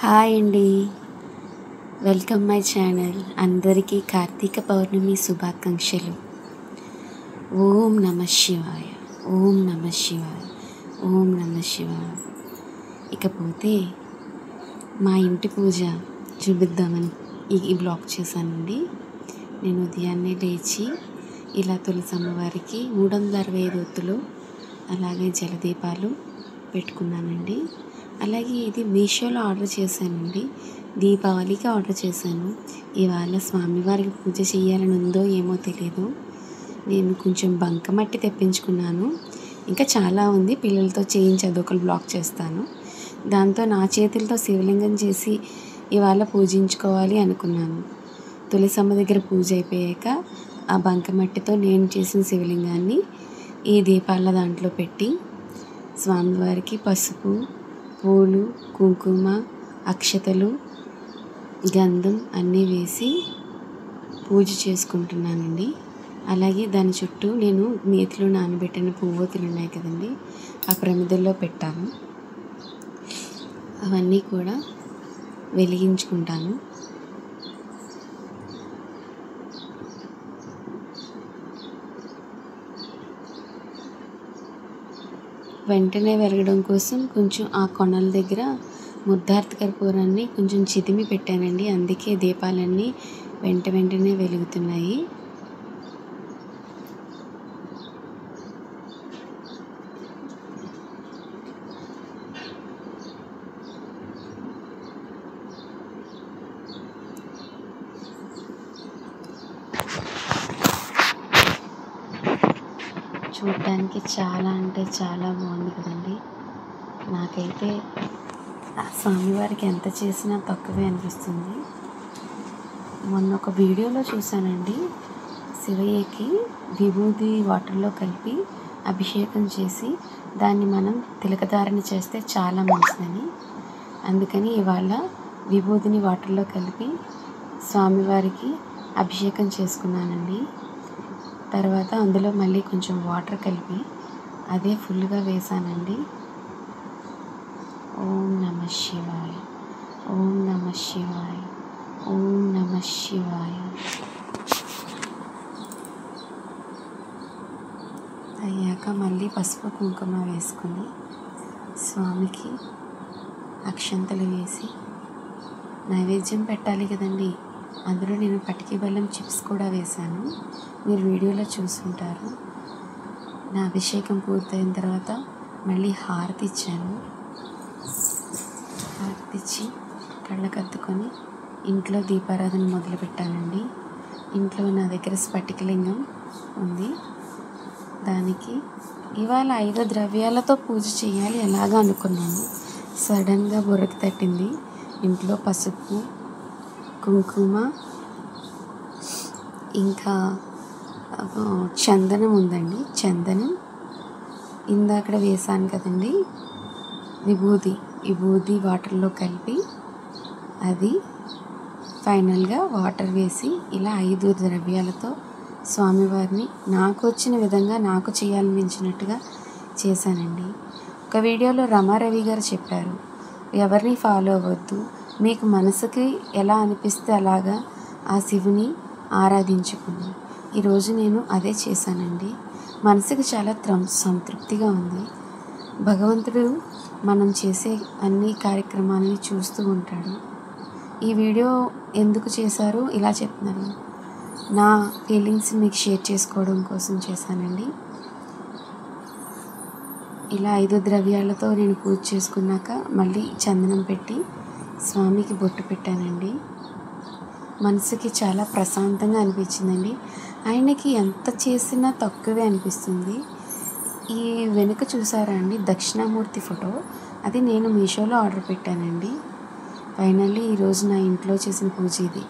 Hi అండి. Welcome my channel. అందరికీ కార్తీక పౌర్ణమి శుభాకాంక్షలు. ఓం నమః శివాయ, ఓం నమః శివాయ, ఓం నమః శివాయ. ఇకపోతే మా ఇంటి పూజ చూపిద్దామని ఈ బ్లాగ్ చేశానండి. నేను ఉదయాన్నే లేచి ఇలా తులసమ్మ వారికి 365 ఒత్తులు అలాగే జలదీపాలు పెట్టుకున్నానండి. అలాగే ఇది మీషోలో ఆర్డర్ చేశానండి. దీపావళికి ఆర్డర్ చేశాను. ఇవాళ స్వామివారికి పూజ చేయాలని ఉందో ఏమో తెలియదు. నేను కొంచెం బంకమట్టి తెప్పించుకున్నాను. ఇంకా చాలా ఉంది, పిల్లలతో చేయించి అదొకరు బ్లాక్ చేస్తాను. దాంతో నా చేతులతో శివలింగం చేసి ఇవాళ పూజించుకోవాలి అనుకున్నాను. తులసమ్మ దగ్గర పూజ అయిపోయాక ఆ బంకమట్టితో నేను చేసిన శివలింగాన్ని ఈ దీపాల దాంట్లో పెట్టి స్వామివారికి పసుపు, పూలు, కుంకుమ, అక్షతలు, గంధం అన్నీ వేసి పూజ చేసుకుంటున్నానండి. అలాగే దాని చుట్టూ నేను నేతిలో నానబెట్టిన పువ్వొత్తులు ఉన్నాయి కదండి, ఆ ప్రమిదల్లో పెట్టాను. అవన్నీ కూడా వెలిగించుకుంటాను. వెంటనే వెలగడం కోసం కొంచెం ఆ కొనల దగ్గర ముద్దార్త కర్పూరాన్ని కొంచెం చిదిమి పెట్టానండి. అందుకే దీపాలన్నీ వెంటనే వెలుగుతున్నాయి. చూడటానికి చాలా అంటే చాలా బాగుంది కదండి. నాకైతే స్వామివారికి ఎంత చేసినా తక్కువే అనిపిస్తుంది. మొన్న ఒక వీడియోలో చూశానండి, శివయ్యకి విభూది వాటర్లో కలిపి అభిషేకం చేసి దాన్ని మనం తిలకధారణ చేస్తే చాలా మంచిదని. అందుకని ఇవాళ విభూదిని వాటర్లో కలిపి స్వామివారికి అభిషేకం చేసుకున్నానండి. తర్వాత అందులో మళ్ళీ కొంచెం వాటర్ కలిపి అదే ఫుల్గా వేసానండి. ఓం నమః శివాయ, ఓం నమః శివాయ, ఓం నమః శివాయ. అయ్యాక మళ్ళీ పసుపు కుంకుమ వేసుకుని స్వామికి అక్షంతలు వేసి నైవేద్యం పెట్టాలి కదండి. అందులో నేను పటికి బెల్లం చిప్స్ కూడా వేశాను, మీరు వీడియోలో చూసుంటారు. నా అభిషేకం పూర్తయిన తర్వాత మళ్ళీ హారతి ఇచ్చాను. హారతి ఇచ్చి కళ్ళకద్దుకొని ఇంట్లో దీపారాధన మొదలుపెట్టానండి. ఇంట్లో నా దగ్గర స్ఫటికలింగం ఉంది. దానికి ఇవాళ 5 ద్రవ్యాలతో పూజ చేయాలి ఎలాగా అనుకున్నాను. సడన్గా బుర్రకు తట్టింది. ఇంట్లో పసుపు, కుంకుమ, ఇంకా చందనం ఉందండి. చందనం ఇందాక వేసాను కదండి, విభూది వాటర్లో కలిపి అది ఫైనల్గా వాటర్ వేసి ఇలా 5 ద్రవ్యాలతో స్వామివారిని నాకు వచ్చిన విధంగా నాకు చేయాలనిపించినట్టుగా చేశానండి. ఒక వీడియోలో రమారవి గారు చెప్పారు, ఎవరిని ఫాలో అవ్వద్దు, మీకు మనసుకి ఎలా అనిపిస్తే అలాగా ఆ శివుని ఆరాధించుకున్నాను. ఈరోజు నేను అదే చేశానండి. మనసుకి చాలా సంతృప్తిగా ఉంది. భగవంతుడు మనం చేసే అన్ని కార్యక్రమాలని చూస్తూ ఉంటాడు. ఈ వీడియో ఎందుకు చేశారు ఇలా చెప్తున్నాను, నా ఫీలింగ్స్ మీకు షేర్ చేసుకోవడం కోసం చేశానండి. ఇలా 5 ద్రవ్యాలతో నేను పూజ చేసుకున్నాక మళ్ళీ చందనం పెట్టి స్వామికి బొట్టు పెట్టానండి. మనసుకి చాలా ప్రశాంతంగా అనిపించిందండి. ఆయనకి ఎంత చేసినా తక్కువే అనిపిస్తుంది. ఈ వెనుక చూసారా అండి, దక్షిణామూర్తి ఫోటో, అది నేను మీషోలో ఆర్డర్ పెట్టానండి. ఫైనల్లీ ఈరోజు నా ఇంట్లో చేసిన పూజ ఇది.